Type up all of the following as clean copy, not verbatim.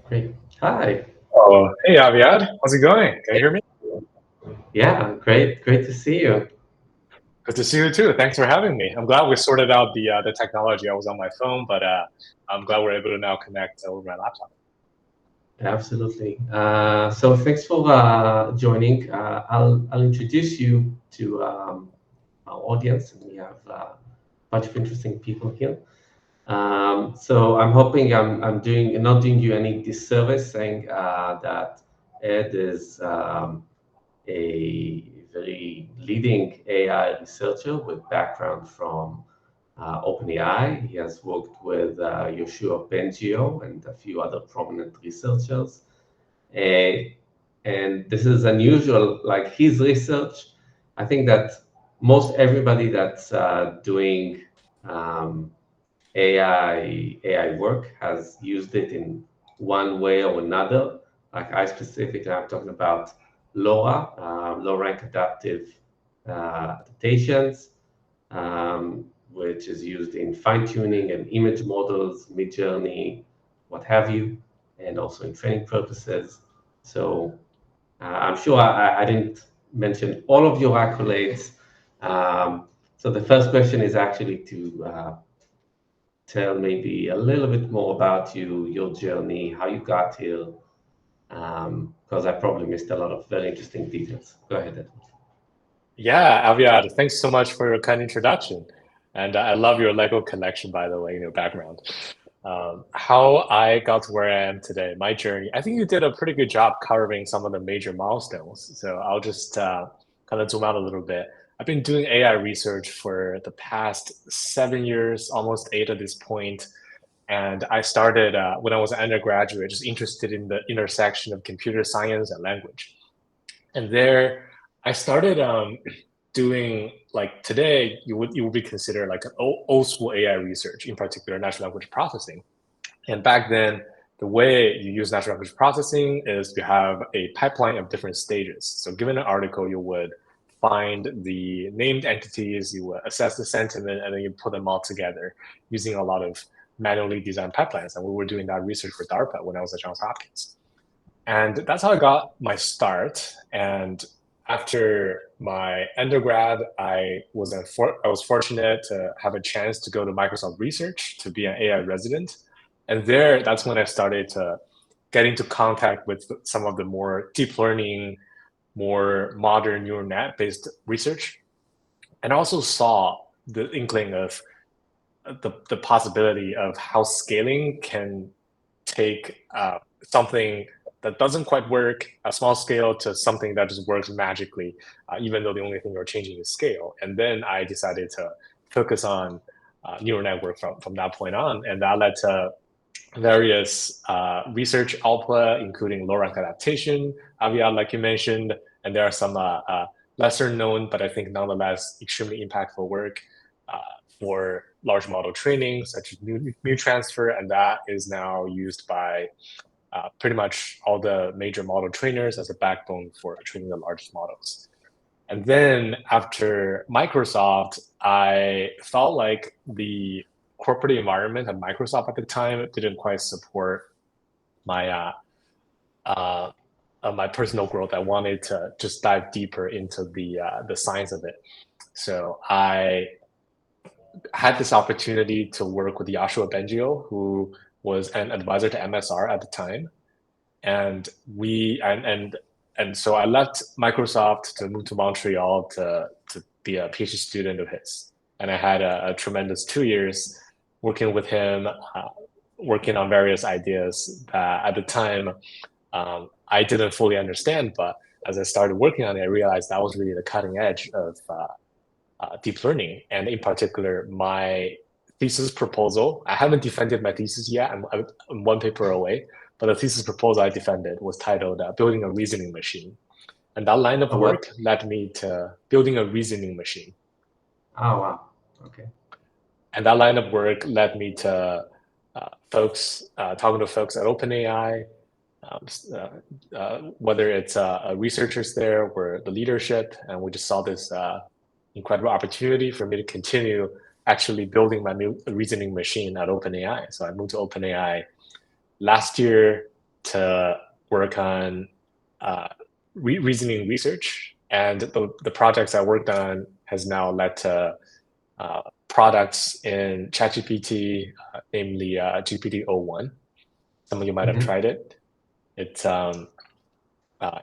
Great. Hi. Oh, hey Aviad, how's it going? Can you hear me? Yeah, great. Great to see you. Good to see you too. Thanks for having me. I'm glad we sorted out the technology. I was on my phone, but I'm glad we're able to now connect over my laptop. Absolutely. So thanks for joining. I'll introduce you to our audience, and we have a bunch of interesting people here. So I'm hoping I'm doing not doing you any disservice saying that Ed is a very leading AI researcher with background from OpenAI. He has worked with Yoshua Bengio and a few other prominent researchers. Uh, and this is unusual, like his research. I think that most everybody that's doing um, AI work has used it in one way or another. Like I specifically, I'm talking about LoRA, low rank adaptive adaptations, which is used in fine tuning and image models, mid journey, what have you, and also in training purposes. So I'm sure I didn't mention all of your accolades. So the first question is actually to tell maybe a little bit more about you, your journey, how you got here, because I probably missed a lot of very interesting details. Go ahead, Ed. Yeah, Aviad, thanks so much for your kind introduction. And I love your Lego collection, by the way, in your background. How I got to where I am today, my journey, I think you did a pretty good job covering some of the major milestones. So I'll just kind of zoom out a little bit. I've been doing AI research for the past 7 years, almost eight at this point. And I started when I was an undergraduate, just interested in the intersection of computer science and language. And there, I started doing like today, you would be considered like an old school AI research, in particular natural language processing. And back then, the way you use natural language processing is you have a pipeline of different stages. So given an article, you would find the named entities, you would assess the sentiment, and then you put them all together using a lot of manually designed pipelines. And we were doing that research for DARPA when I was at Johns Hopkins. And that's how I got my start. And after my undergrad, I was fortunate to have a chance to go to Microsoft Research to be an AI resident. And there, that's when I started to get into contact with some of the more deep learning, more modern neural net based research. And I also saw the inkling of the possibility of how scaling can take something that doesn't quite work at small scale to something that just works magically, even though the only thing you're changing is scale. And then I decided to focus on neural network from that point on. And that led to various research output, including low rank adaptation, Aviad, like you mentioned. And there are some lesser known, but I think nonetheless extremely impactful work uh, for large model training, such as mu transfer. And that is now used by pretty much all the major model trainers as a backbone for training the largest models. And then after Microsoft, I felt like the corporate environment at Microsoft at the time didn't quite support my uh, my personal growth. I wanted to just dive deeper into the science of it. So I had this opportunity to work with Yoshua Bengio, who was an advisor to MSR at the time, and we and so I left Microsoft to move to Montreal to be a PhD student of his, and I had a tremendous 2 years working with him, working on various ideas that at the time I didn't fully understand, but as I started working on it, I realized that was really the cutting edge of deep learning, and in particular, my thesis proposal. I haven't defended my thesis yet. I'm one paper away, but the thesis proposal I defended was titled "Building a Reasoning Machine," and that line of Oh, what? work led me to building a reasoning machine, Oh, wow. Okay. and that line of work led me to folks talking to folks at OpenAI. Um, Whether it's researchers there or the leadership, and we just saw this incredible opportunity for me to continue actually building my new reasoning machine at OpenAI. So I moved to OpenAI last year to work on reasoning research, and the projects I worked on has now led to products in ChatGPT, namely GPT-01. Some of you might have tried it. It's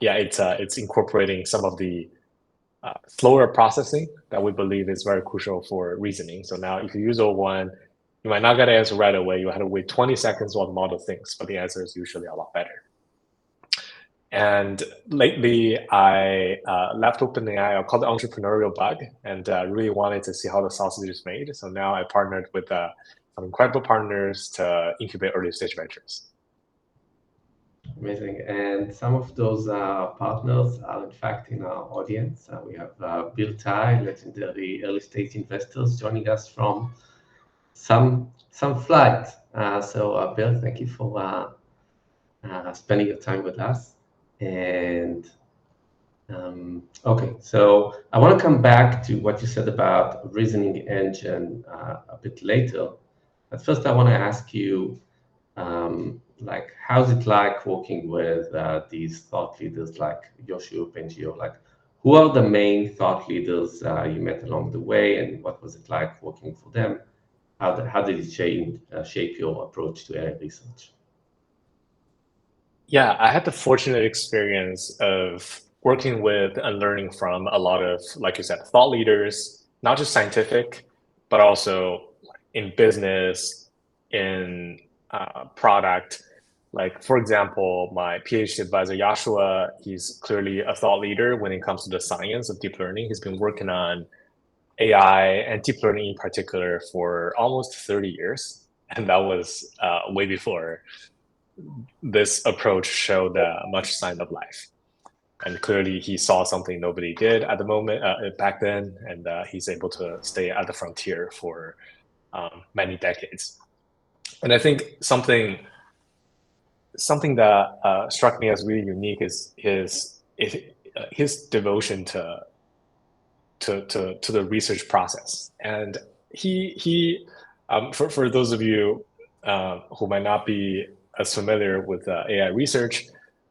it's incorporating some of the slower processing that we believe is very crucial for reasoning. So now if you use O1, you might not get an answer right away. You have to wait 20 seconds while the model thinks, but the answer is usually a lot better. And lately, I left OpenAI. I called it entrepreneurial bug, and really wanted to see how the sausage is made. So now I partnered with some incredible partners to incubate early stage ventures. Amazing. And some of those partners are in fact in our audience. We have Bill Tai, legendary early stage investors, joining us from some flight. So Bill, thank you for spending your time with us. And okay, so I want to come back to what you said about reasoning engine a bit later. But first, I want to ask you, like, how's it like working with these thought leaders like Yoshua Bengio? Like, who are the main thought leaders you met along the way, and what was it like working for them? How did it shape your approach to AI research? Yeah, I had the fortunate experience of working with and learning from a lot of, like you said, thought leaders, not just scientific, but also in business, in product. Like, for example, my PhD advisor, Joshua, he's clearly a thought leader when it comes to the science of deep learning. He's been working on AI and deep learning in particular for almost 30 years. And that was way before this approach showed much sign of life. And clearly he saw something nobody did at the moment back then, and he's able to stay at the frontier for many decades. And I think something that struck me as really unique is his devotion to the research process. And he for those of you who might not be as familiar with AI research,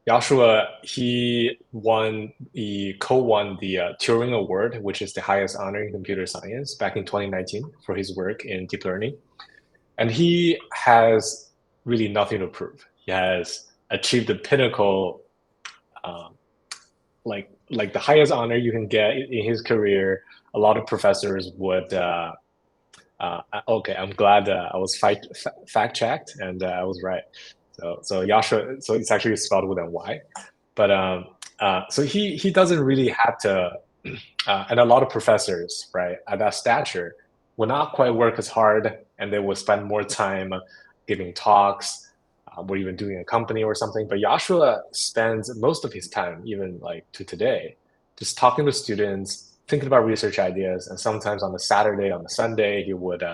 Joshua, he co-won the Turing Award, which is the highest honor in computer science, back in 2019 for his work in deep learning. And he has really nothing to prove. He has achieved the pinnacle, like the highest honor you can get in his career. A lot of professors would. Okay, I'm glad I was fact checked and I was right. So Joshua, so it's actually spelled with a Y, but so he doesn't really have to, and a lot of professors, right, at that stature will not quite work as hard, and they will spend more time giving talks, or even doing a company or something. But Joshua spends most of his time, even like to today, just talking to students, thinking about research ideas, and sometimes on a Saturday, on a Sunday, he would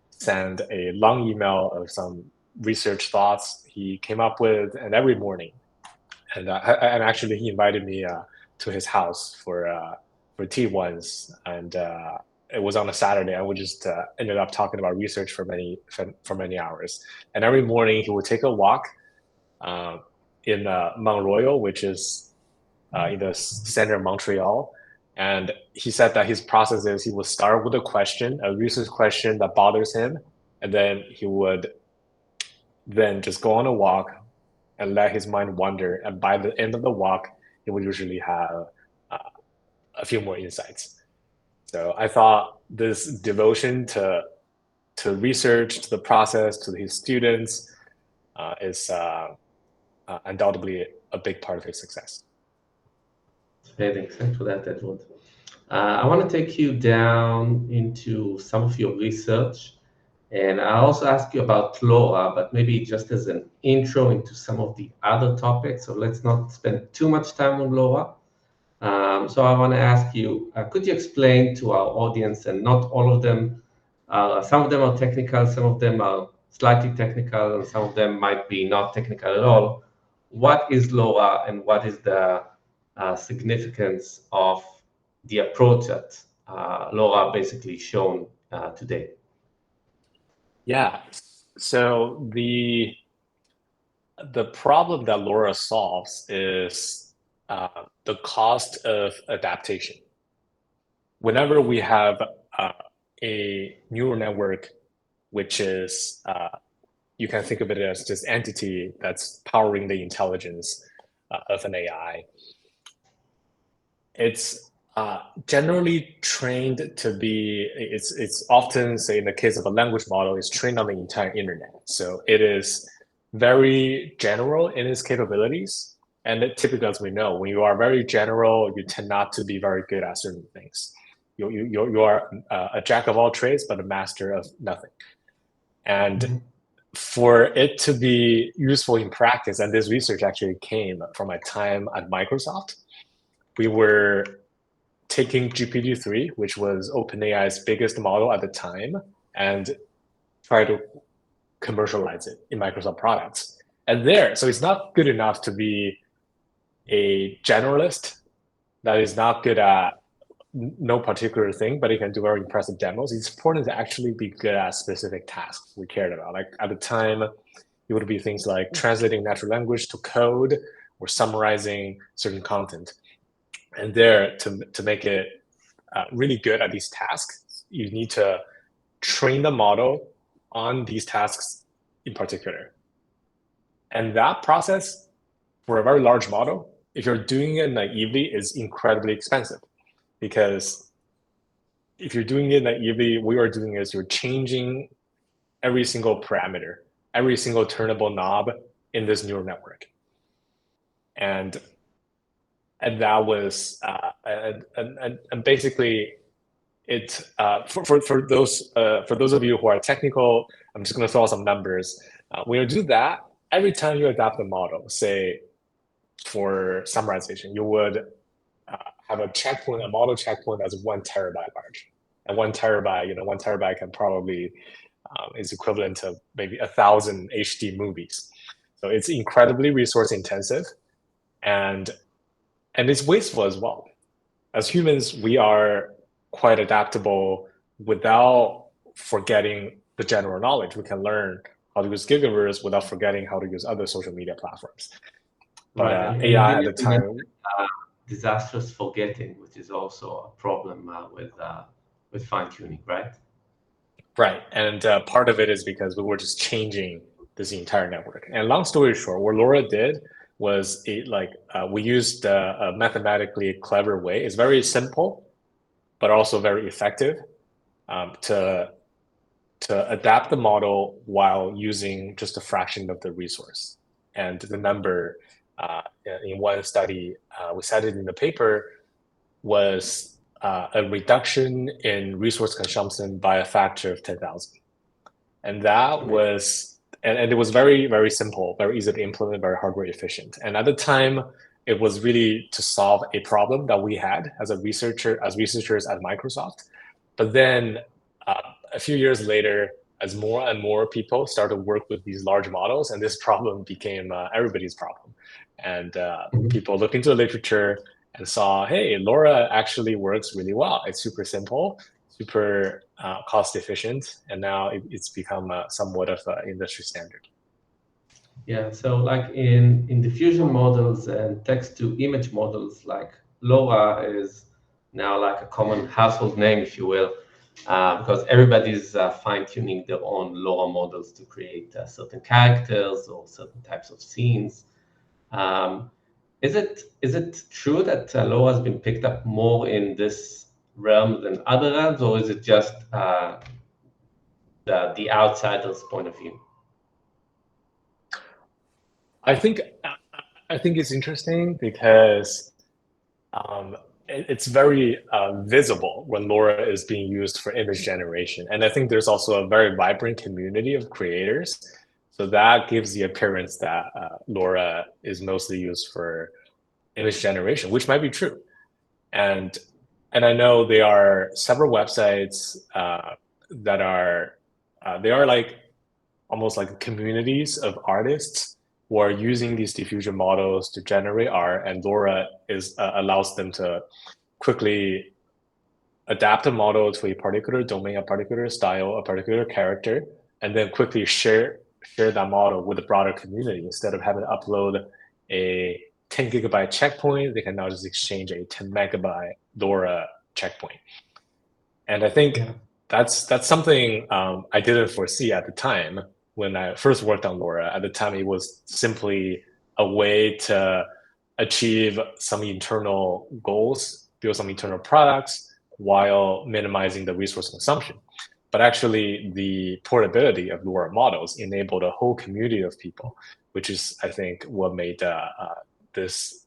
send a long email of some research thoughts he came up with, and every morning. And actually, he invited me to his house for tea once, and it was on a Saturday. And we just ended up talking about research for many hours. And every morning, he would take a walk in Mount Royal, which is in the center of Montreal. And he said that his process is he would start with a research question that bothers him, and then he would then just go on a walk and let his mind wander. And by the end of the walk, he would usually have a few more insights. So I thought this devotion to research, to the process, to his students is undoubtedly a big part of his success. Thanks for that, Edward. I want to take you down into some of your research, and I'll also ask you about LoRA, but maybe just as an intro into some of the other topics. So let's not spend too much time on LoRA. So I want to ask you, could you explain to our audience, and not all of them, some of them are technical, some of them are slightly technical, and some of them might be not technical at all. What is LoRA, and what is the significance of the approach that LoRA basically shown today? Yeah. So the the problem that LoRa solves is the cost of adaptation. Whenever we have a neural network, which is, you can think of it as this entity that's powering the intelligence of an AI, it's generally trained to be, it's often, say in the case of a language model, it's trained on the entire internet. So it is very general in its capabilities. And typically, as we know, when you are very general, you tend not to be very good at certain things. You are a jack of all trades, but a master of nothing. And for it to be useful in practice, and this research actually came from my time at Microsoft, we were taking GPT-3, which was OpenAI's biggest model at the time, and try to commercialize it in Microsoft products. And so it's not good enough to be a generalist that is not good at no particular thing, but it can do very impressive demos. It's important to actually be good at specific tasks we cared about. Like at the time, it would be things like translating natural language to code or summarizing certain content. And there, to make it really good at these tasks, you need to train the model on these tasks in particular. And that process, for a very large model, if you're doing it naively, is incredibly expensive. Because if you're doing it naively, what you're doing is you're changing every single parameter, every single turnable knob in this neural network. And that was, and basically, it for those of you who are technical, I'm just going to throw out some numbers. When you do that, every time you adapt the model, say for summarization, you would have a checkpoint, a model checkpoint that's 1 terabyte large, and 1 terabyte, 1 terabyte can probably is equivalent to maybe 1,000 HD movies. So it's incredibly resource intensive, and it's wasteful as well. As humans, we are quite adaptable without forgetting the general knowledge. We can learn how to use Gigaverse without forgetting how to use other social media platforms. But right. AI at the time, disastrous forgetting, which is also a problem with fine tuning, right? right. And part of it is because we were just changing this entire network. And long story short, what LoRa did was we used a mathematically clever way. It's very simple, but also very effective to adapt the model while using just a fraction of the resource. And the number in one study we cited in the paper was a reduction in resource consumption by a factor of 10,000. And that was, and it was very, very simple, very easy to implement, very hardware efficient. And at the time, it was really to solve a problem that we had as researchers at Microsoft. But then a few years later, as more and more people started to work with these large models, and this problem became everybody's problem. And people looked into the literature and saw, hey, LoRa actually works really well. It's super simple, super cost efficient, and now it's become somewhat of an industry standard. Yeah, so like in diffusion models and text-to-image models, like LoRa is now like a common household name, if you will, because everybody's fine-tuning their own LoRa models to create certain characters or certain types of scenes. Is it true that LoRa has been picked up more in this realm than other realms, or is it just the outsider's point of view? I think it's interesting because it's very visible when LoRa is being used for image generation. And I think there's also a very vibrant community of creators. So that gives the appearance that LoRa is mostly used for image generation, which might be true. And I know there are several websites that are, they are like almost like communities of artists who are using these diffusion models to generate art, and LoRa allows them to quickly adapt a model to a particular domain, a particular style, a particular character, and then quickly share share that model with the broader community. Instead of having to upload a 10 gigabyte checkpoint, they can now just exchange a 10 megabyte LoRa checkpoint. And I think that's something I didn't foresee at the time when I first worked on LoRa. At the time, it was simply a way to achieve some internal goals, build some internal products while minimizing the resource consumption. But actually, the portability of LoRa models enabled a whole community of people, which is, I think, what made this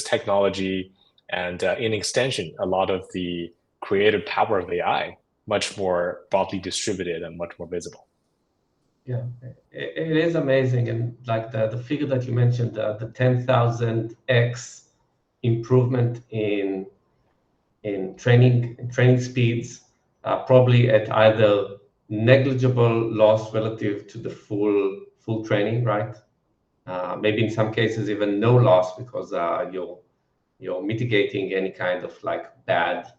technology and, in extension, a lot of the creative power of AI much more broadly distributed and much more visible. Yeah, it is amazing. And like the figure that you mentioned, the 10,000x improvement in training speeds, probably at either negligible loss relative to the full training, right? Maybe in some cases even no loss, because you're mitigating any kind of like bad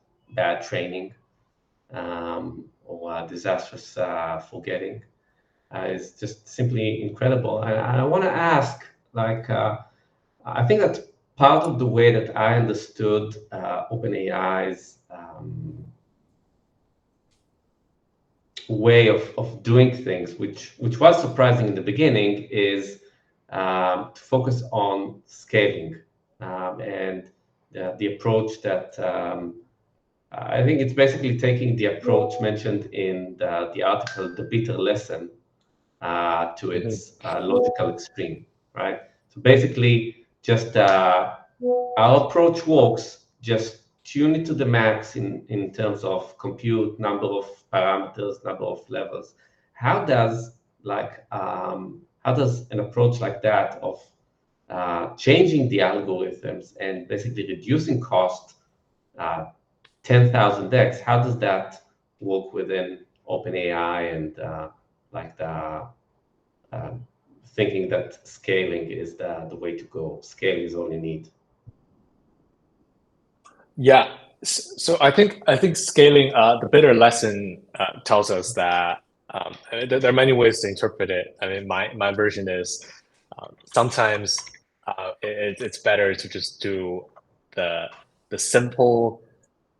training or disastrous forgetting. Is just simply incredible. And I want to ask, like, I think that part of the way that I understood OpenAI's way of doing things, which was surprising in the beginning, is to focus on scaling and the approach that I think it's basically taking the approach mentioned in the article, The Bitter Lesson, to its logical extreme, right? So basically, just our approach works, just tune it to the max in terms of compute, number of parameters, number of levels. How does an approach like that of changing the algorithms and basically reducing cost 10,000x, how does that work within OpenAI and like the thinking that scaling is the way to go? Scale is all you need. Yeah, so I think scaling, the bitter lesson tells us that there are many ways to interpret it. I mean, my version is sometimes it's better to just do the simple,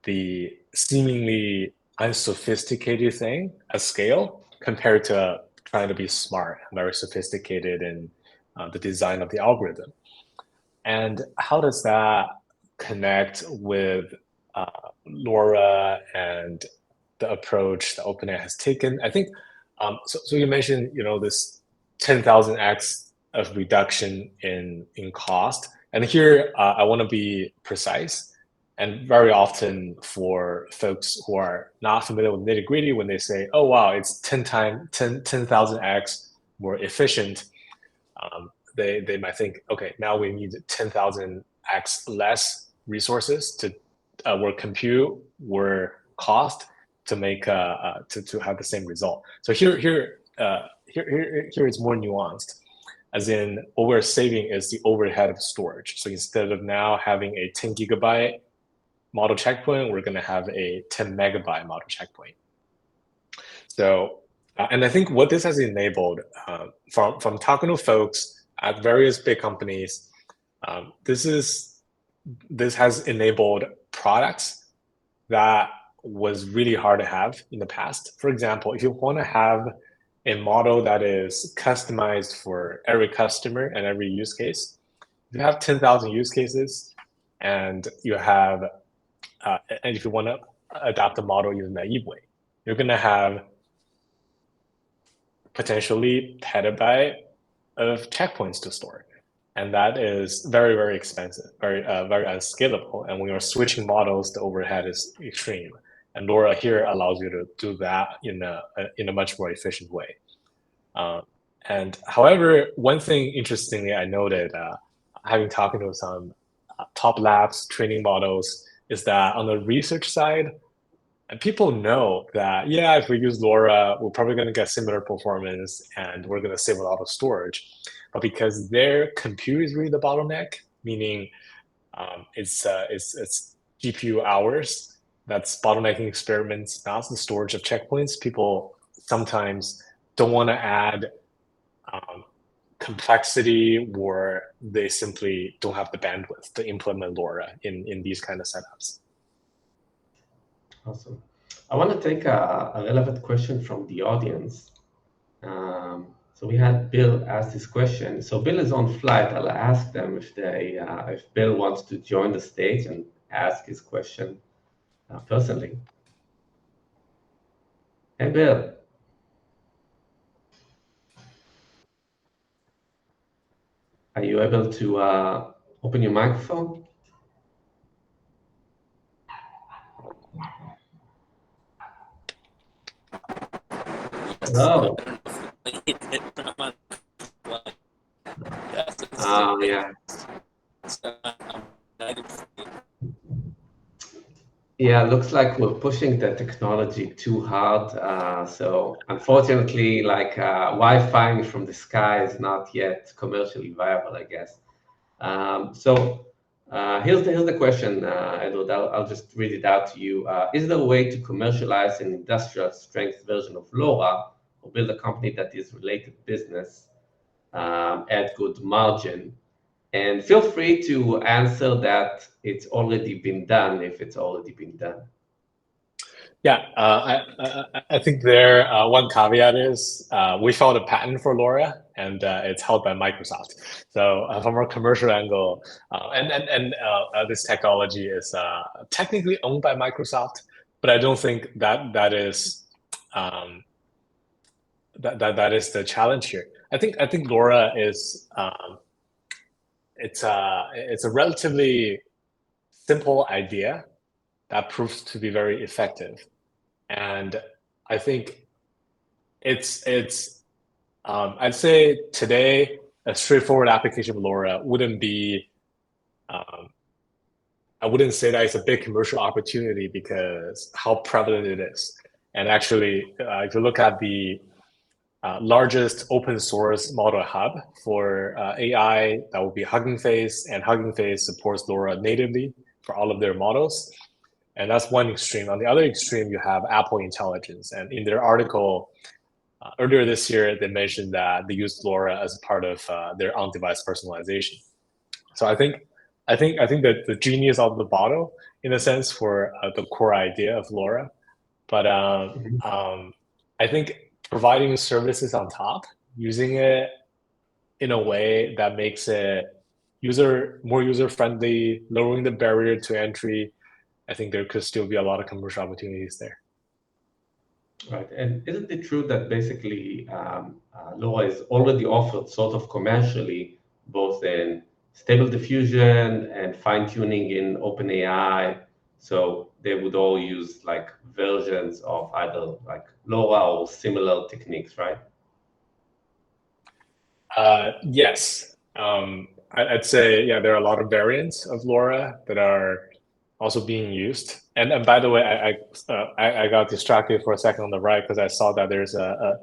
the seemingly unsophisticated thing at scale compared to trying to be smart, very sophisticated in the design of the algorithm. And how does that connect with LoRa and the approach that OpenAI has taken? I think, so you mentioned, this 10,000x of reduction in cost. And here, I want to be precise. And very often for folks who are not familiar with nitty gritty, when they say, oh, wow, it's 10,000x more efficient, they might think, okay, now we need 10,000x less resources to work compute, work cost to make to have the same result. So here it's more nuanced, as in what we're saving is the overhead of storage. So instead of now having a 10 gigabyte model checkpoint, we're going to have a 10 megabyte model checkpoint. So, and I think what this has enabled from talking to folks at various big companies, this has enabled products that was really hard to have in the past. For example, if you want to have a model that is customized for every customer and every use case, if you have 10,000 use cases and you have, and if you want to adopt a model in a naive way, you're going to have potentially petabyte of checkpoints to store. And that is very, very expensive, very unscalable. And when you're switching models, the overhead is extreme. And LoRa here allows you to do that in a much more efficient way. And however, one thing interestingly I noted, having talked to some top labs training models, is that on the research side, and people know that, yeah, if we use LoRa, we're probably going to get similar performance and we're going to save a lot of storage. But because their compute is really the bottleneck, meaning it's GPU hours that's bottlenecking experiments, not the storage of checkpoints, people sometimes don't want to add complexity, or they simply don't have the bandwidth to implement LoRA in these kind of setups. Awesome. I want to take a relevant question from the audience. So we had Bill ask this question. So Bill is on flight. I'll ask them if Bill wants to join the stage and ask his question personally. Hey, Bill. Are you able to open your microphone? Hello. Yeah. Yeah, looks like we're pushing the technology too hard. So unfortunately, like Wi-Fi from the sky is not yet commercially viable, I guess. Here's the question, Edward. I'll just read it out to you. Is there a way to commercialize an industrial strength version of LoRa or build a company that is related business at good margin? And feel free to answer that it's already been done if it's already been done. Yeah, I think there one caveat is we filed a patent for LoRa, and it's held by Microsoft. So from a commercial angle, this technology is technically owned by Microsoft, but I don't think that is that is the challenge here. I think LoRa is it's a relatively simple idea that proves to be very effective. And I think it's I'd say today a straightforward application of LoRa wouldn't be I wouldn't say that it's a big commercial opportunity because how prevalent it is. And actually, if you look at the largest open source model hub for AI, that would be Hugging Face, and Hugging Face supports LoRa natively for all of their models. And that's one extreme. On the other extreme, you have Apple Intelligence. And in their article earlier this year, they mentioned that they used LoRa as part of their on-device personalization. So I think that the genius of the bottle, in a sense, for the core idea of LoRa. But I think providing services on top, using it in a way that makes it more user-friendly, lowering the barrier to entry, I think there could still be a lot of commercial opportunities there. Right, and isn't it true that basically LoRa is already offered sort of commercially, both in stable diffusion and fine-tuning in OpenAI? So they would all use like versions of either like LoRa or similar techniques, right? Yes, I'd say there are a lot of variants of LoRa that are also being used. And by the way, I got distracted for a second on the right because I saw that there's a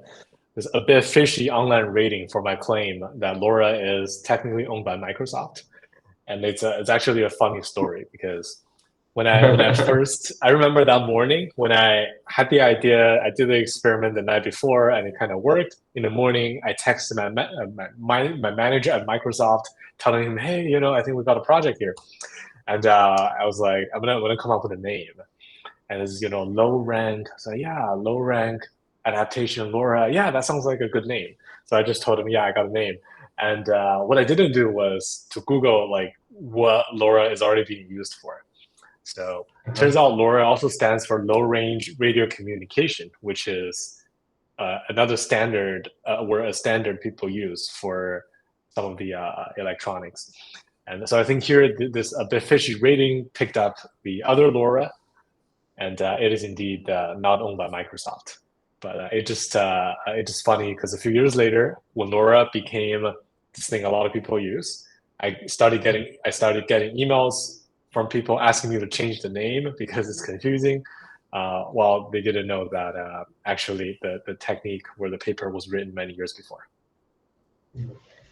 bit fishy online rating for my claim that LoRa is technically owned by Microsoft, and it's actually a funny story because when I first, I remember that morning when I had the idea, I did the experiment the night before and it kind of worked. In the morning, I texted my manager at Microsoft telling him, hey, I think we got a project here. And I was like, I'm gonna come up with a name. And it's, low rank. So yeah, low rank adaptation LoRa. Yeah, that sounds like a good name. So I just told him, yeah, I got a name. And what I didn't do was to Google like what LoRa is already being used for. So it turns out LoRa also stands for low range radio communication, which is another standard a standard people use for some of the electronics. And so I think here this a bit fishy rating picked up the other LoRa, and it is indeed not owned by Microsoft. But it's just funny because a few years later, when LoRa became this thing a lot of people use, I started getting emails from people asking me to change the name because it's confusing. While they didn't know that actually the technique where the paper was written many years before.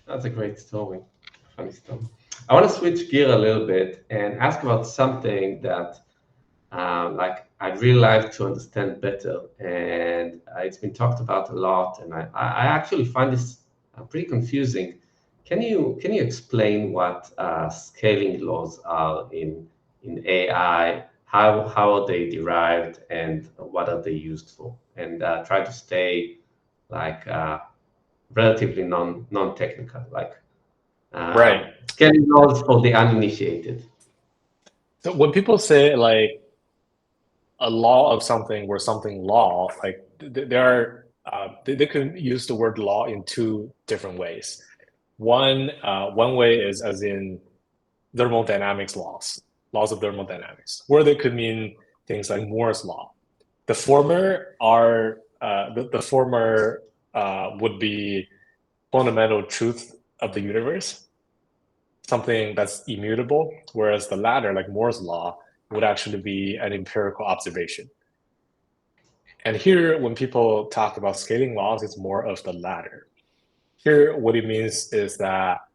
That's a great story, funny story. I want to switch gear a little bit and ask about something that like I'd really like to understand better, and it's been talked about a lot, and I actually find this pretty confusing. Can you explain what scaling laws are in AI? How are they derived, and what are they used for? And try to stay like relatively non-technical, like Right. scaling laws for the uninitiated. So when people say like a law of something or something law, like there are they can use the word law in two different ways. One way is as in thermodynamics laws of thermodynamics, or they could mean things like Moore's law. The former are the former would be fundamental truth of the universe, something that's immutable, whereas the latter, like Moore's law, would actually be an empirical observation. And here, when people talk about scaling laws, it's more of the latter. Here, what it means is that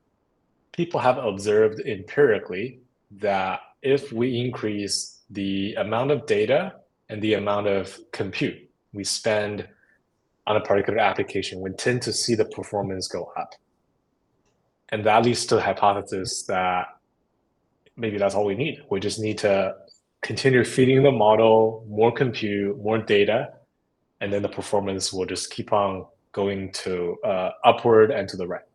people have observed empirically that if we increase the amount of data and the amount of compute we spend on a particular application, we tend to see the performance go up. And that leads to the hypothesis that maybe that's all we need. We just need to continue feeding the model more compute, more data, and then the performance will just keep on going to upward and to the right.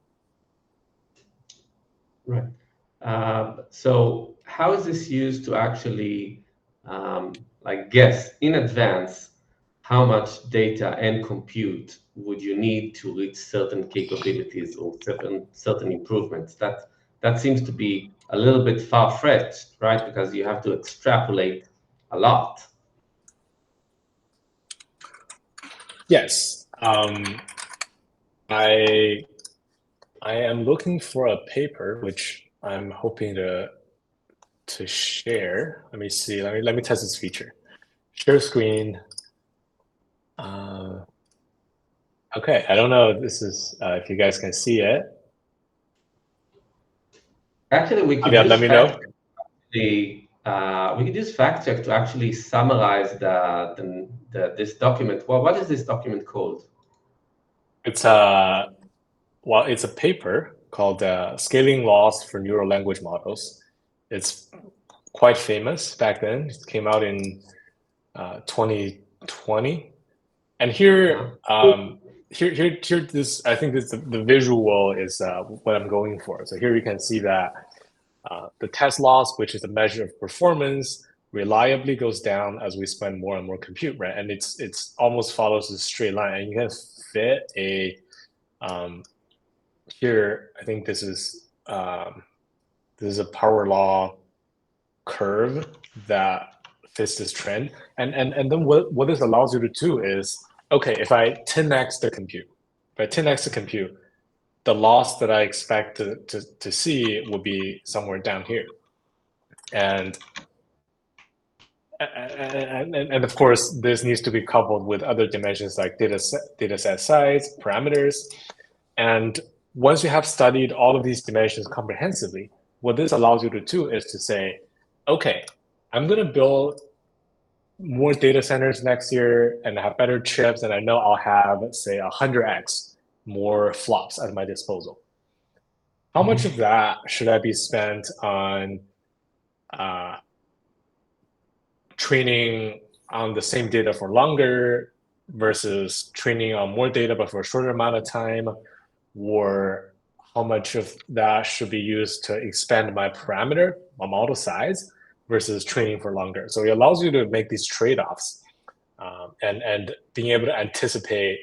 Right. So how is this used to actually like guess in advance how much data and compute would you need to reach certain capabilities or certain improvements? That seems to be a little bit far-fetched, right? Because you have to extrapolate a lot. Yes. I am looking for a paper which I'm hoping to share. Let me see. Let me test this feature. Share screen. Okay, I don't know if this is if you guys can see it. Actually, we could Aviad, let me know. We could use fact check to actually summarize this document. Well, what is this document called? It's it's a paper called Scaling Laws for Neural Language Models. It's quite famous back then. It came out in 2020. And here, this I think this the visual is what I'm going for. So here you can see that the test loss, which is a measure of performance, reliably goes down as we spend more and more compute, right? And it's almost follows a straight line, and you can fit a here. I think this is a power law curve that fits this trend, and then what this allows you to do is, okay, if I 10x the compute, the loss that I expect to see will be somewhere down here. And of course, this needs to be coupled with other dimensions like data set size, parameters. And once you have studied all of these dimensions comprehensively, what this allows you to do is to say, okay, I'm going to build more data centers next year and have better chips, and I know I'll have, say, 100x more flops at my disposal. How much of that should I be spent on training on the same data for longer versus training on more data but for a shorter amount of time? Or how much of that should be used to expand my parameter, my model size, versus training for longer? So it allows you to make these trade-offs and being able to anticipate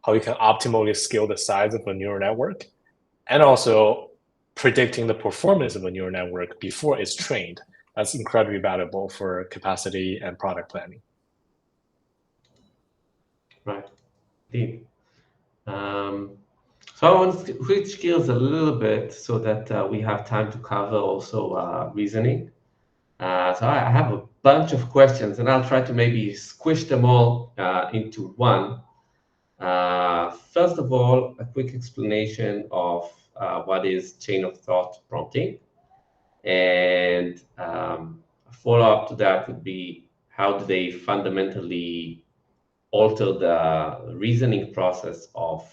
how you can optimally scale the size of a neural network, and also predicting the performance of a neural network before it's trained. That's incredibly valuable for capacity and product planning. Right. Indeed. So I want to switch gears a little bit so that we have time to cover also reasoning. So I have a bunch of questions, and I'll try to maybe squish them all into one. First of all, a quick explanation of what is chain of thought prompting. And a follow-up to that would be, how do they fundamentally alter the reasoning process of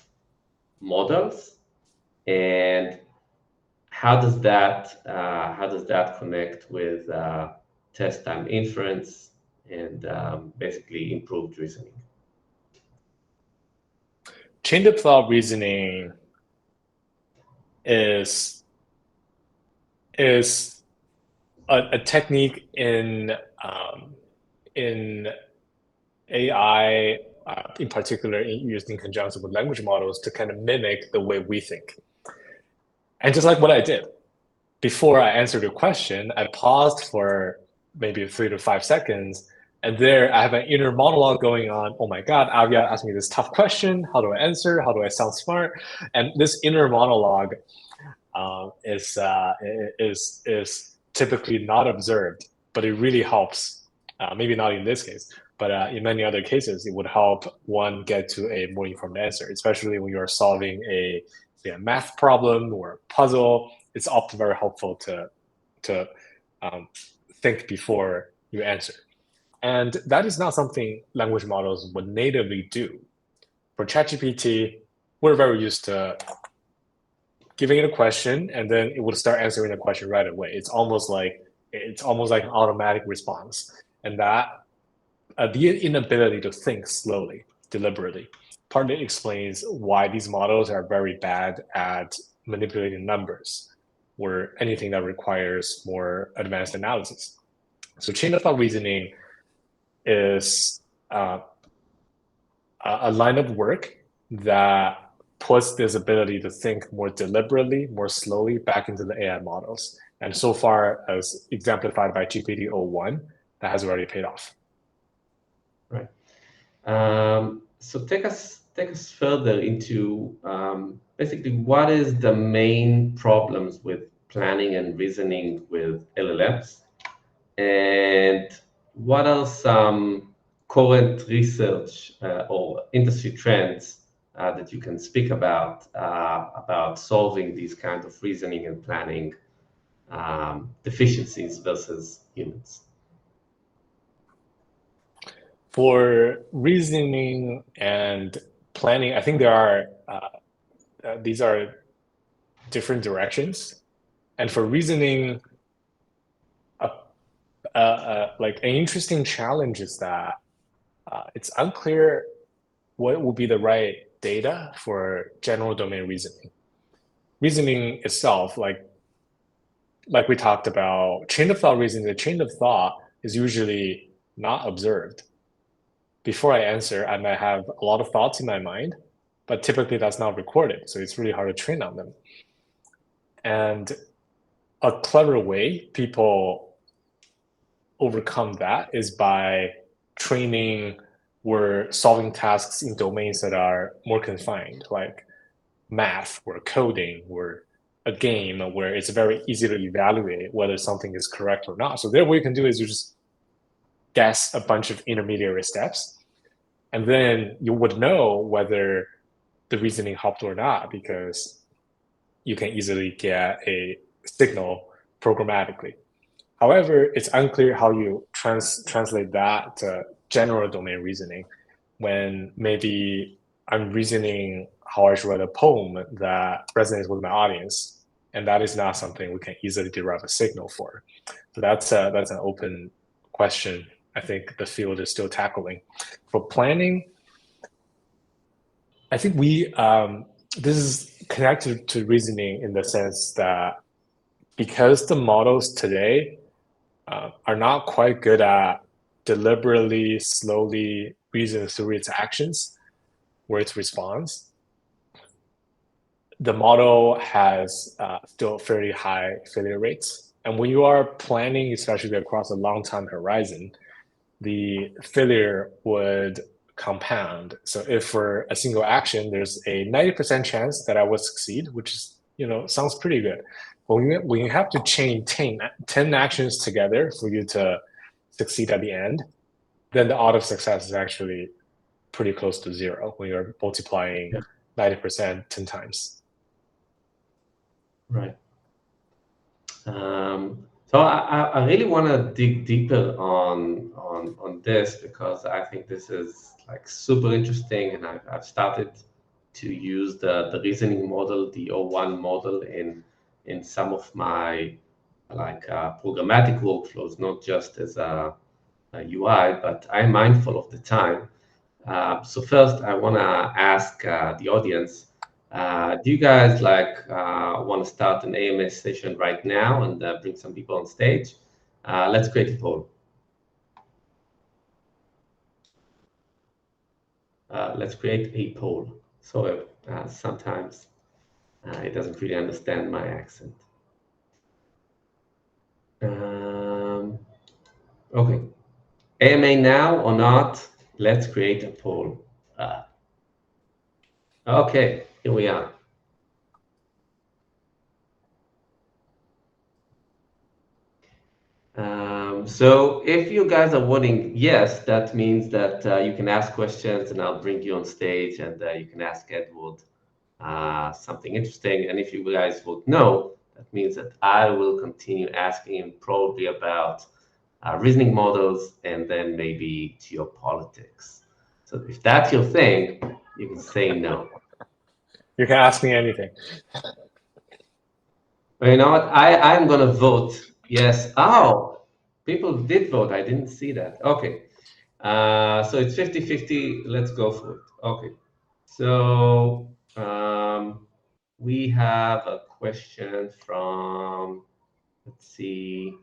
models? and how does that connect with test time inference and basically improved reasoning? Chain of thought reasoning is a technique in AI, in particular, used in conjunction with language models to kind of mimic the way we think. And just like what I did, before I answered your question, I paused for maybe 3 to 5 seconds, and there I have an inner monologue going on. Oh my God, Aviad asked me this tough question. How do I answer? How do I sound smart? And this inner monologue is typically not observed, but it really helps. Maybe not in this case, but in many other cases, it would help one get to a more informed answer, especially when you're solving a math problem or a puzzle. It's often very helpful to think before you answer. And that is not something language models would natively do. For ChatGPT, we're very used to giving it a question, and then it would start answering the question right away. It's almost like an automatic response. And that the inability to think slowly, deliberately, partly explains why these models are very bad at manipulating numbers or anything that requires more advanced analysis. So chain of thought reasoning is a line of work that puts this ability to think more deliberately, more slowly back into the AI models. And so far, as exemplified by GPT-01, that has already paid off. Right. So take us further into basically what is the main problems with planning and reasoning with LLMs, and what are some current research or industry trends that you can speak about solving these kinds of reasoning and planning deficiencies versus humans? For reasoning and planning, I think there are these are different directions. And for reasoning, like an interesting challenge is that it's unclear what would be the right data for general domain reasoning. Reasoning itself, like we talked about, chain of thought reasoning, the chain of thought is usually not observed. Before I answer, I might have a lot of thoughts in my mind, but typically that's not recorded. So it's really hard to train on them. And a clever way people overcome that is by training or solving tasks in domains that are more confined, like math or coding or a game, where it's very easy to evaluate whether something is correct or not. So there, what you can do is you just guess a bunch of intermediary steps, and then you would know whether the reasoning helped or not, because you can easily get a signal programmatically. However, it's unclear how you translate that to general domain reasoning, when maybe I'm reasoning how I should write a poem that resonates with my audience, and that is not something we can easily derive a signal for. So that's an open question I think the field is still tackling. For planning, I think this is connected to reasoning in the sense that because the models today are not quite good at deliberately, slowly reason through its actions or its response, the model has still fairly high failure rates. And when you are planning, especially across a long time horizon, the failure would compound. So if for a single action, there's a 90% chance that I would succeed, which is, sounds pretty good. But when you have to chain 10 actions together for you to succeed at the end, then the odds of success is actually pretty close to zero when you're multiplying 90% 10 times. Right. So I really want to dig deeper on this, because I think this is like super interesting, and I've started to use the reasoning model, the O1 model, in some of my programmatic workflows, not just as a UI, but I'm mindful of the time. So first, I want to ask the audience, do you guys want to start an AMS session right now and bring some people on stage? Let's create a poll. Let's create a poll. So sometimes it doesn't really understand my accent. Okay. AMA now or not? Let's create a poll. Okay, here we are. So if you guys are voting yes, that means that you can ask questions and I'll bring you on stage and you can ask Edward something interesting. And if you guys vote no, that means that I will continue asking him probably about reasoning models and then maybe geopolitics. So if that's your thing, you can say no. You can ask me anything. You know what? I'm going to vote yes. Oh, people did vote. I didn't see that. Okay. So it's 50-50. Let's go for it. Okay. So we have a question from, let's see,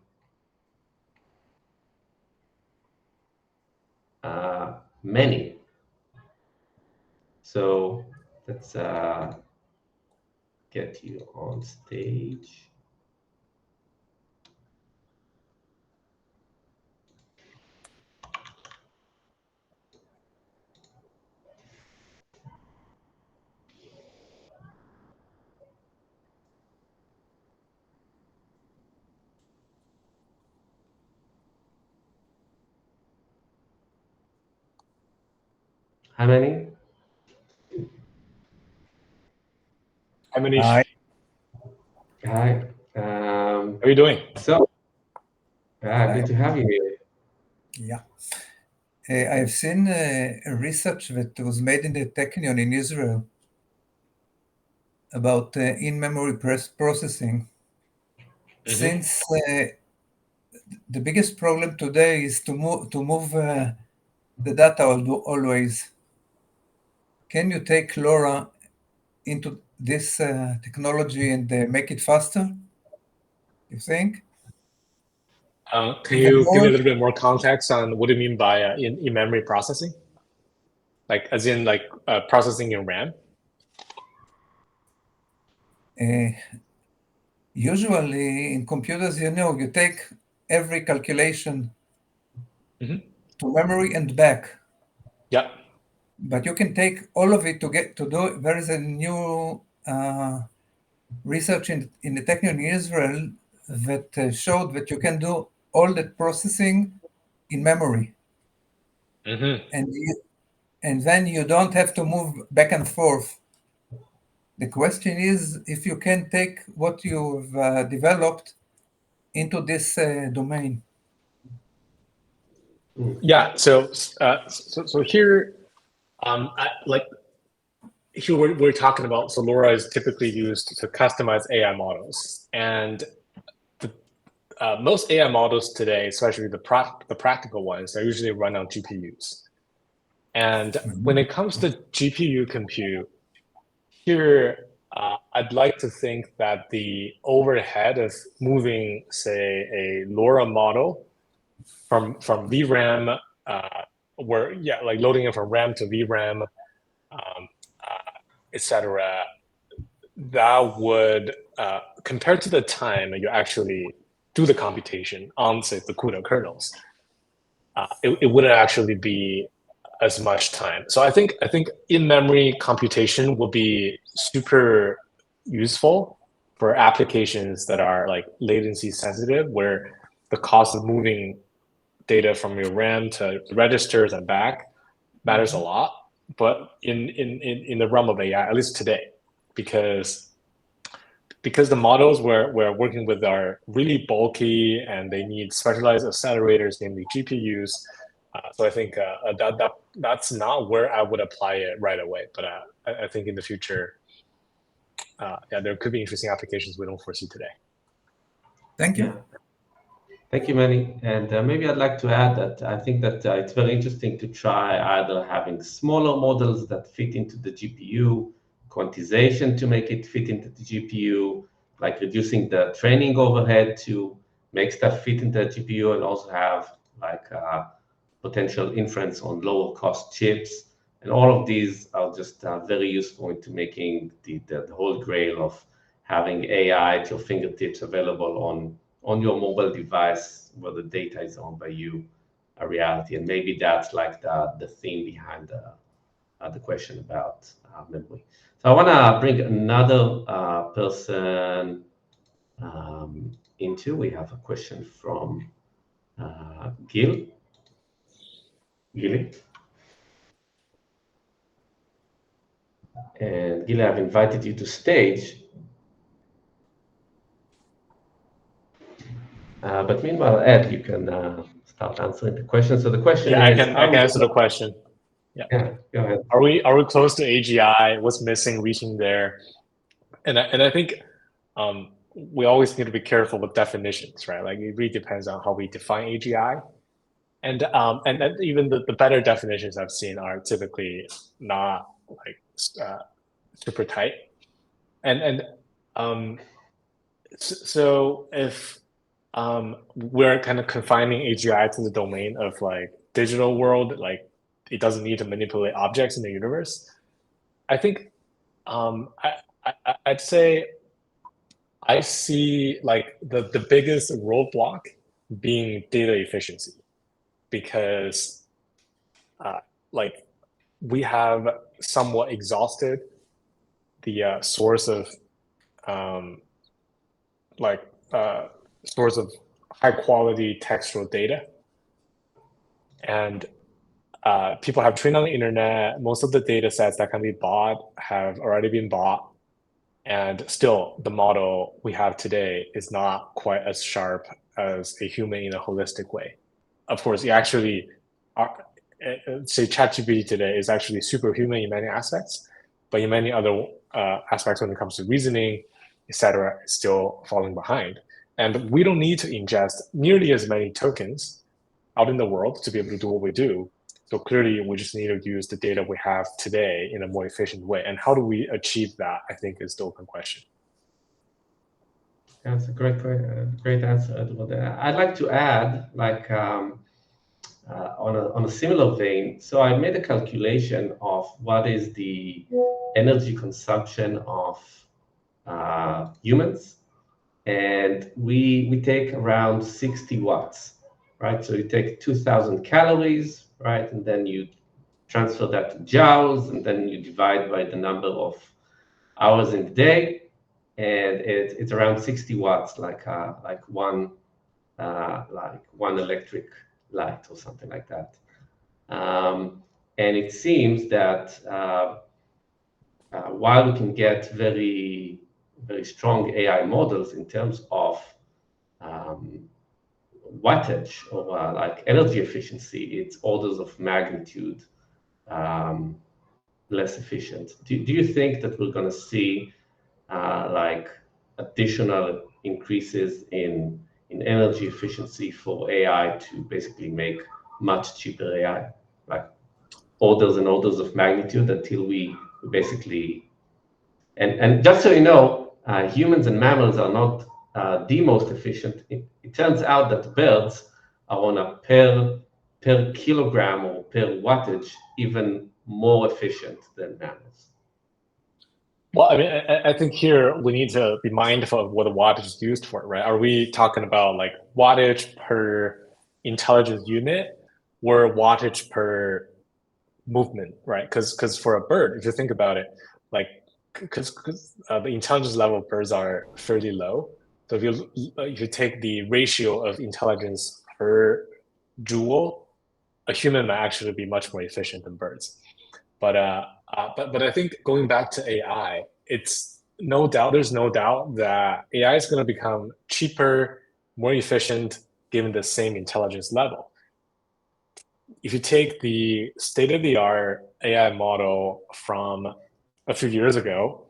many. So let's get you on stage. How many? How many? Hi. Hi. How are you doing? So, good to have you here. Yeah. I've seen a research that was made in the Technion in Israel about in-memory processing. Since the biggest problem today is to move the data always. Can you take LoRa into this technology and make it faster, you think? Can you give me a little bit more context on what do you mean by in-memory processing? Like, as in, like processing in RAM? Usually in computers, you take every calculation to memory and back. Yeah. But you can take all of it to do. There is a new research in the Technion in Israel that showed that you can do all that processing in memory, and then you don't have to move back and forth. The question is if you can take what you've developed into this domain. Yeah. So here, here we're talking about. So LoRa is typically used to customize AI models, and most AI models today, especially the practical ones, are usually run on GPUs. And when it comes to GPU compute, here I'd like to think that the overhead of moving, say, a LoRa model from VRAM, like loading it from RAM to VRAM, etc., that would, compared to the time you actually do the computation on, say, the CUDA kernels, it wouldn't actually be as much time. So I think in-memory computation will be super useful for applications that are like latency sensitive, where the cost of moving data from your RAM to registers and back matters a lot. But in the realm of AI, at least today, because the models we're working with are really bulky and they need specialized accelerators, namely GPUs, So I think that's not where I would apply it right away. But I think in the future, yeah, there could be interesting applications we don't foresee today. Thank you. Yeah. Thank you, Manny. And maybe I'd like to add that I think that it's very interesting to try either having smaller models that fit into the GPU, quantization to make it fit into the GPU, like reducing the training overhead to make stuff fit into the GPU, and also have like potential inference on lower cost chips. And all of these are just very useful into making the whole grail of having AI at your fingertips available on your mobile device where the data is owned by you a reality. And maybe that's like the theme behind the question about memory. So I want to bring another person into. We have a question from Gilly. And Gilly, I've invited you to stage. But meanwhile, Ed, you can start answering the question. So the question is, I can answer the question. Yeah, go ahead. Are we close to AGI? What's missing, reaching there? And I think we always need to be careful with definitions, right? Like it really depends on how we define AGI. And even the better definitions I've seen are typically not like super tight. So if we're kind of confining AGI to the domain of like digital world, like it doesn't need to manipulate objects in the universe, I think I'd say I see like the biggest roadblock being data efficiency, because like we have somewhat exhausted the source of high quality textual data, and people have trained on the internet. Most of the data sets that can be bought have already been bought, and still the model we have today is not quite as sharp as a human in a holistic way. Of course, you actually say ChatGPT today is actually superhuman in many aspects, but in many other aspects when it comes to reasoning, etc., it's still falling behind. And we don't need to ingest nearly as many tokens out in the world to be able to do what we do. So clearly, we just need to use the data we have today in a more efficient way. And how do we achieve that, I think, is the open question. That's a great answer, Edward. I'd like to add, like, on a similar vein. So I made a calculation of what is the energy consumption of humans, and we take around 60 watts, right? So you take 2,000 calories, right, and then you transfer that to joules, and then you divide by the number of hours in the day, and it's around 60 watts, like one electric light or something like that. And it seems that while we can get very, very strong AI models in terms of wattage or like energy efficiency, it's orders of magnitude less efficient. Do you think that we're going to see like additional increases in energy efficiency for AI to basically make much cheaper AI, like orders and orders of magnitude, until we basically, and just so you know, humans and mammals are not the most efficient. It turns out that birds are on a per kilogram or per wattage even more efficient than mammals. Well, I mean, I think here we need to be mindful of what the wattage is used for, right? Are we talking about like wattage per intelligence unit or wattage per movement, right? Because for a bird, if you think about it, like because the intelligence level of birds are fairly low. So if you take the ratio of intelligence per joule, a human might actually be much more efficient than birds. But I think going back to AI, there's no doubt that AI is going to become cheaper, more efficient, given the same intelligence level. if you take the state-of-the-art AI model from a few years ago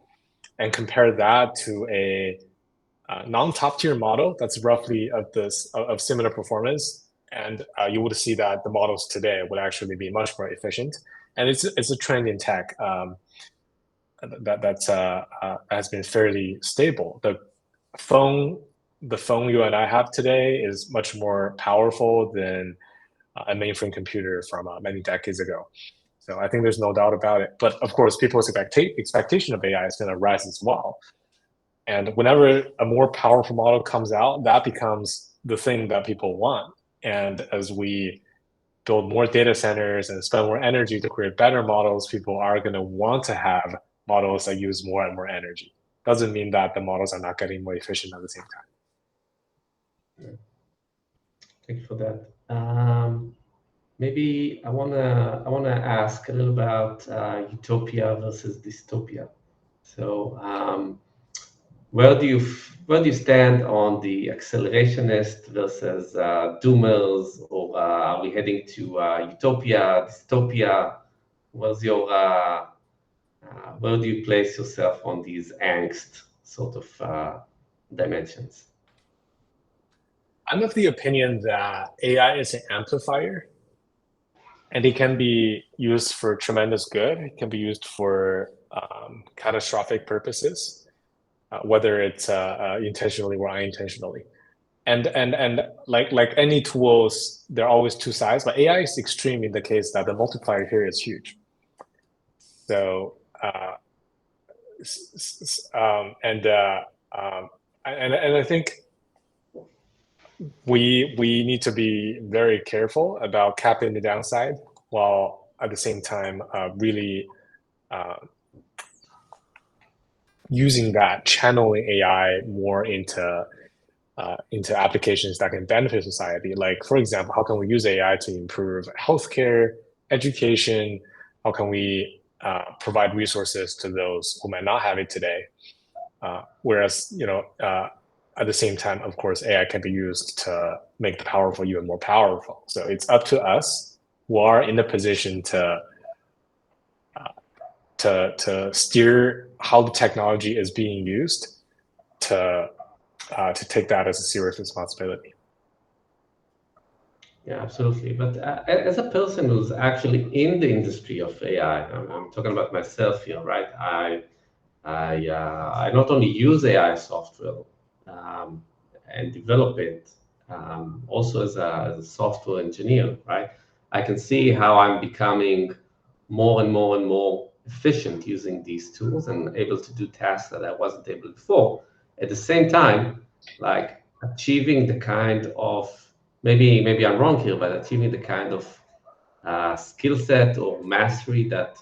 and compare that to a non-top tier model that's roughly of similar performance, and you would see that the models today would actually be much more efficient. And it's a trend in tech that has been fairly stable. The phone you and I have today is much more powerful than a mainframe computer from many decades ago. So I think there's no doubt about it. But of course, people's expectation of AI is going to rise as well. And whenever a more powerful model comes out, that becomes the thing that people want. And as we build more data centers and spend more energy to create better models, people are going to want to have models that use more and more energy. Doesn't mean that the models are not getting more efficient at the same time. Thank you for that. Maybe I wanna ask a little about utopia versus dystopia. So where do you stand on the accelerationist versus doomers, or are we heading to utopia, dystopia? Where do you place yourself on these angst sort of dimensions? I'm of the opinion that AI is an amplifier, and it can be used for tremendous good. It can be used for catastrophic purposes, whether it's intentionally or unintentionally. And like any tools, there are always two sides, but AI is extreme in the case that the multiplier here is huge. So and I think we need to be very careful about capping the downside, while at the same time really using that, channeling AI more into applications that can benefit society. Like, for example, how can we use AI to improve healthcare, education? How can we provide resources to those who might not have it today? Whereas, at the same time, of course, AI can be used to make the powerful even more powerful. So it's up to us who are in the position to steer how the technology is being used to take that as a serious responsibility. Yeah, absolutely. But as a person who's actually in the industry of AI, I'm talking about myself here, right? I not only use AI software and develop it, also as a software engineer, right? I can see how I'm becoming more and more and more efficient using these tools and able to do tasks that I wasn't able before. At the same time, like achieving the kind of, maybe I'm wrong here, but achieving the kind of skill set or mastery that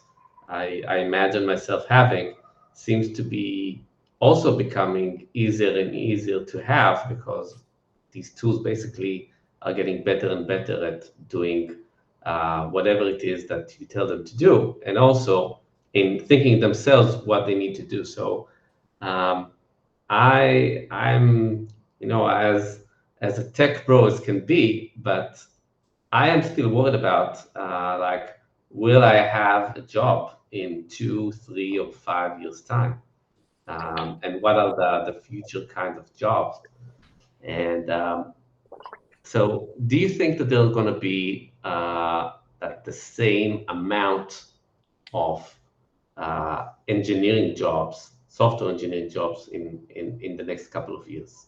I imagine myself having seems to be also becoming easier and easier to have, because these tools basically are getting better and better at doing whatever it is that you tell them to do, and also in thinking themselves what they need to do. So I'm as a tech bro as can be, but I am still worried about like, will I have a job in 2, 3, or 5 years time? And what are the future kind of jobs? And so do you think that there are going to be like the same amount of engineering jobs, software engineering jobs in the next couple of years?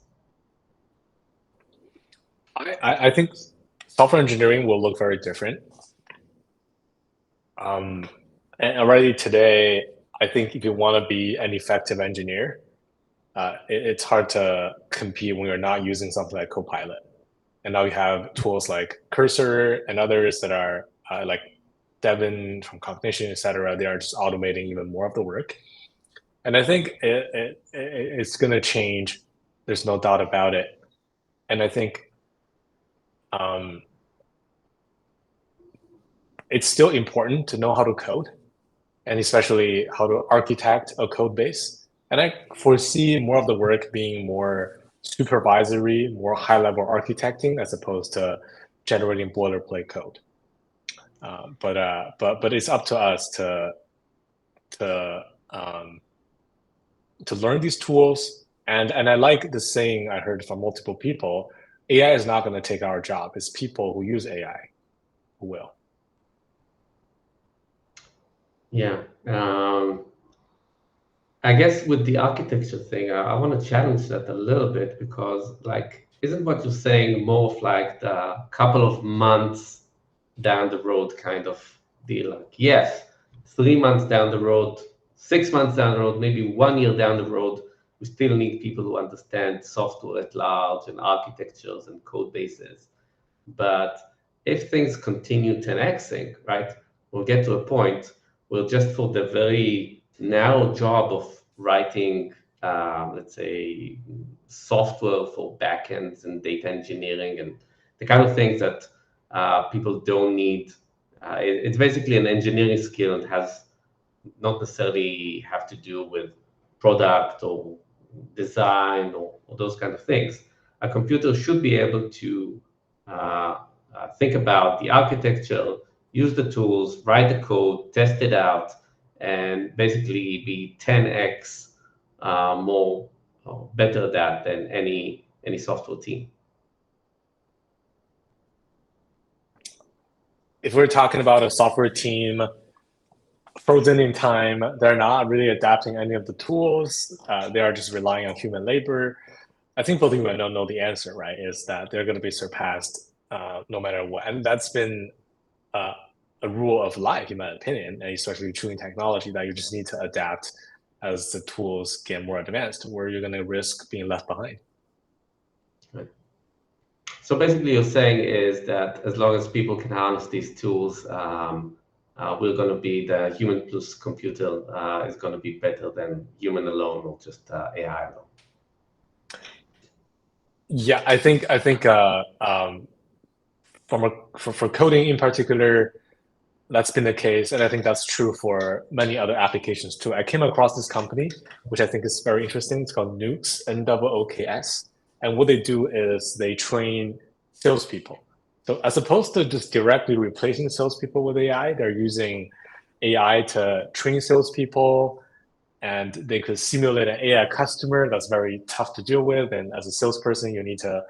I think software engineering will look very different. And already today, I think if you want to be an effective engineer, it's hard to compete when you're not using something like Copilot. And now you have tools like Cursor and others that are like Devin from Cognition, et cetera. They are just automating even more of the work. And I think it's going to change. There's no doubt about it. And I think it's still important to know how to code, and especially how to architect a code base. And I foresee more of the work being more supervisory, more high-level architecting, as opposed to generating boilerplate code. But it's up to us to learn these tools. And I like the saying I heard from multiple people: AI is not going to take our job. It's people who use AI who will. Yeah. I guess with the architecture thing, I want to challenge that a little bit, because like, isn't what you're saying more of like the couple of months down the road kind of deal? Like, yes, 3 months down the road, 6 months down the road, maybe 1 year down the road, we still need people who understand software at large and architectures and code bases. But if things continue 10xing, right, we'll get to a point where just for the very narrow job of writing, let's say, software for backends and data engineering and the kind of things that people don't need, it's basically an engineering skill and has not necessarily have to do with product or design or those kind of things. A computer should be able to think about the architecture, use the tools, write the code, test it out, and basically be 10x more better that than any software team. If we're talking about a software team frozen in time, they're not really adapting any of the tools. They are just relying on human labor. I think both of you know the answer, right? Is that they're going to be surpassed no matter what. And that's been a rule of life, in my opinion, and especially choosing technology, that you just need to adapt as the tools get more advanced, where you're going to risk being left behind. Right. So basically you're saying is that as long as people can harness these tools, we're going to be the human plus computer is going to be better than human alone or just AI alone. Yeah, I think for coding in particular, that's been the case, and I think that's true for many other applications too. I came across this company, which I think is very interesting. It's called Nooks, Nooks, and what they do is they train salespeople. So as opposed to just directly replacing salespeople with AI, they're using AI to train salespeople, and they could simulate an AI customer that's very tough to deal with. And as a salesperson, you need to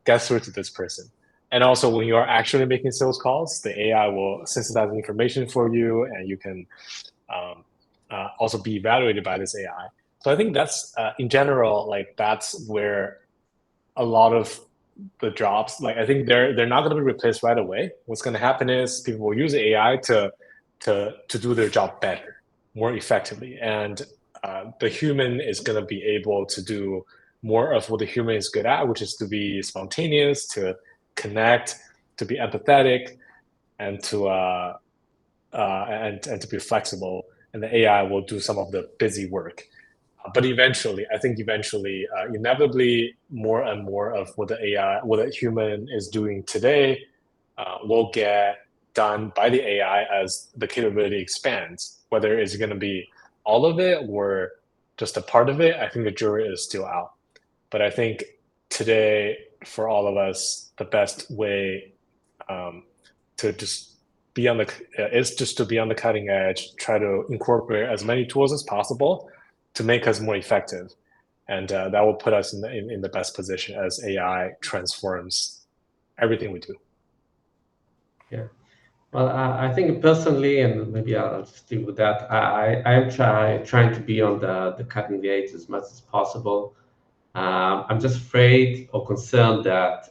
get through to this person. And also, when you are actually making sales calls, the AI will synthesize information for you, and you can also be evaluated by this AI. So I think that's, in general, like that's where a lot of the jobs, like I think they're not going to be replaced right away. What's going to happen is people will use AI to do their job better, more effectively, and the human is going to be able to do more of what the human is good at, which is to be spontaneous, to connect, to be empathetic, and to be flexible. And the AI will do some of the busy work. But eventually, I think inevitably, more and more of what the human is doing today will get done by the AI as the capability expands. Whether it's going to be all of it or just a part of it, I think the jury is still out. But I think today, for all of us, the best way to just be on the cutting edge, try to incorporate as many tools as possible to make us more effective, and that will put us in the best position as AI transforms everything we do. Yeah. Well, I think personally, and maybe I'll stick with that, I am trying to be on the cutting edge as much as possible. I'm just afraid or concerned that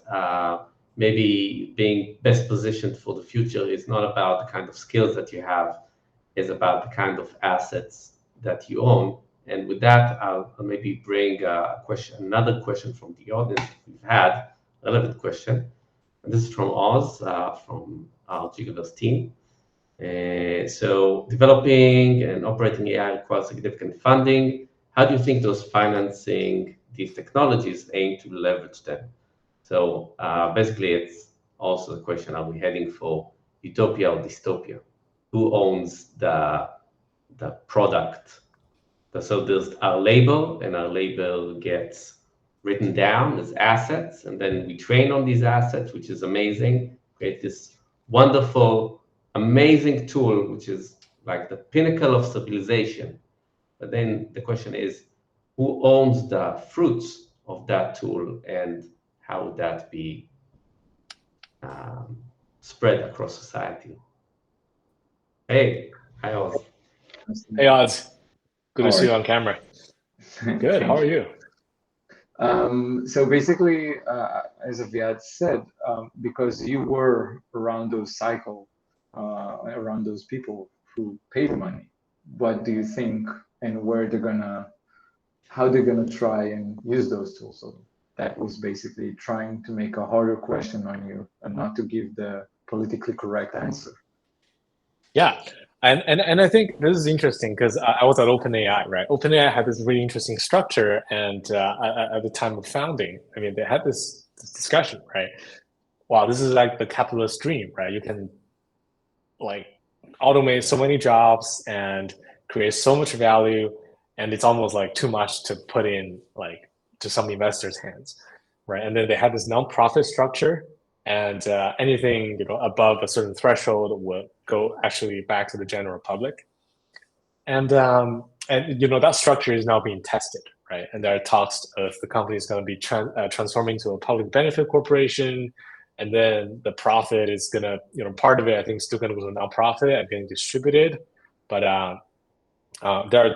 maybe being best positioned for the future is not about the kind of skills that you have, is about the kind of assets that you own. And with that, I'll maybe bring another question from the audience we've had, relevant question. And this is from Oz, from our Gigaverse team. So developing and operating AI requires significant funding. How do you think those financing these technologies aim to leverage them? So basically, it's also the question, are we heading for utopia or dystopia? Who owns the product? So there's our label, and our label gets written down as assets, and then we train on these assets, which is amazing, create this wonderful amazing tool, which is like the pinnacle of civilization. But then the question is, who owns the fruits of that tool, and how would that be spread across society? Hey, hi Oz. Hey Oz, good to see you on camera. Good, how are you? So basically, as Aviad said, because you were around those cycle, around those people who paid money, what do you think, and how they're gonna try and use those tools? So that was basically trying to make a harder question on you and not to give the politically correct answer. Yeah, and I think this is interesting because I was at OpenAI, right? OpenAI had this really interesting structure, and at the time of founding, I mean, they had this discussion, right? Wow, this is like the capitalist dream, right? You can like automate so many jobs and create so much value, and it's almost like too much to put in like to some investors' hands, right? And then they had this nonprofit structure, and anything above a certain threshold would go actually back to the general public, and that structure is now being tested, right? And there are talks of the company is going to be transforming to a public benefit corporation, and then the profit is going to part of it I think is still going to go to nonprofit and getting distributed, but there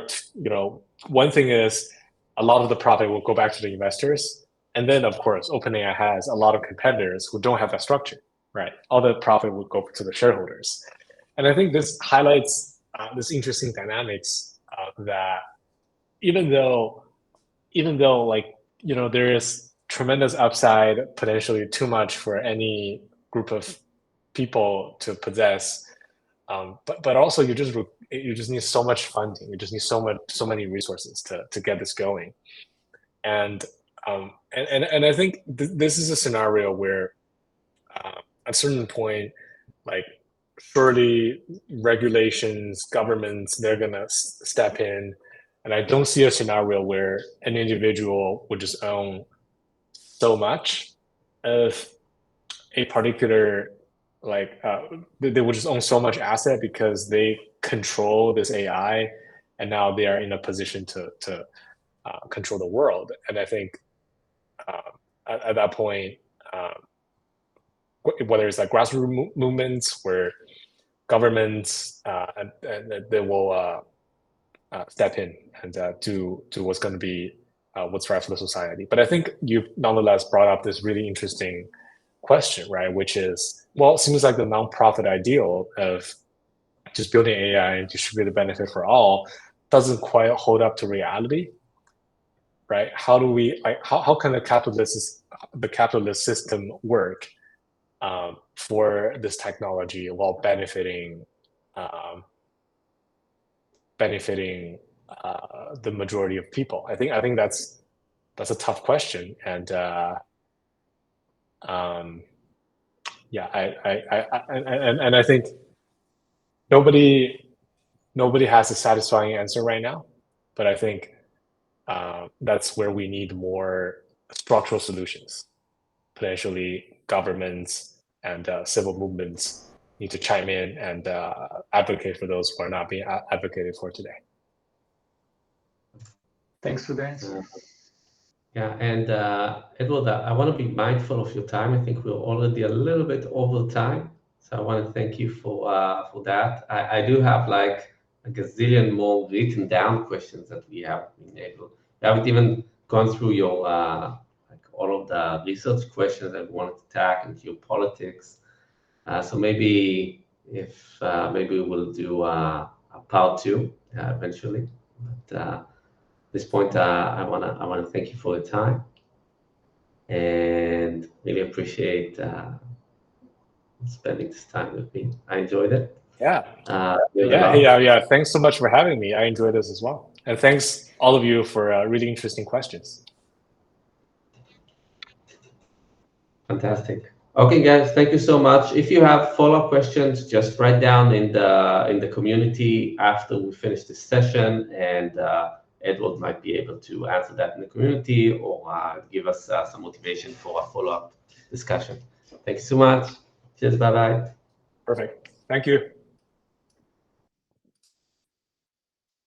are one thing is a lot of the profit will go back to the investors. And then, of course, OpenAI has a lot of competitors who don't have that structure, right? All the profit will go to the shareholders. And I think this highlights this interesting dynamics that even though there is tremendous upside, potentially too much for any group of people to possess, but also you just need so much funding. You just need so many resources to get this going. And I think this is a scenario where at a certain point, like surely regulations, governments, they're gonna step in, and I don't see a scenario where an individual would just own so much of a particular they would just own so much asset because they control this AI, and now they are in a position to control the world. And I think at that point, whether it's like grassroots movements where governments and they will step in and do what's going to be what's right for the society. But I think you nonetheless brought up this really interesting question, right? Which is, well, it seems like the nonprofit ideal of just building AI and distributed benefit for all doesn't quite hold up to reality, right? How do we how can the capitalist system work for this technology while benefiting the majority of people? I think that's a tough question, and I think nobody has a satisfying answer right now, but I think that's where we need more structural solutions. Potentially governments and civil movements need to chime in and advocate for those who are not being advocated for today. Thanks for the answer. Yeah, and Edward, I want to be mindful of your time. I think we're already a little bit over time, so I want to thank you for that. I do have like a gazillion more written down questions that we haven't even gone through your all of the research questions that we wanted to tack into your politics. So maybe maybe we'll do a part 2 eventually. But at this point, I wanna thank you for your time, and really appreciate spending this time with me. I enjoyed it. Yeah. Yeah. Thanks so much for having me. I enjoyed this as well, and thanks all of you for really interesting questions. Fantastic. Okay, guys, thank you so much. If you have follow-up questions, just write down in the community after we finish this session, and Edward might be able to answer that in the community or give us some motivation for a follow-up discussion. Thank you so much. Cheers. Bye-bye. Perfect. Thank you.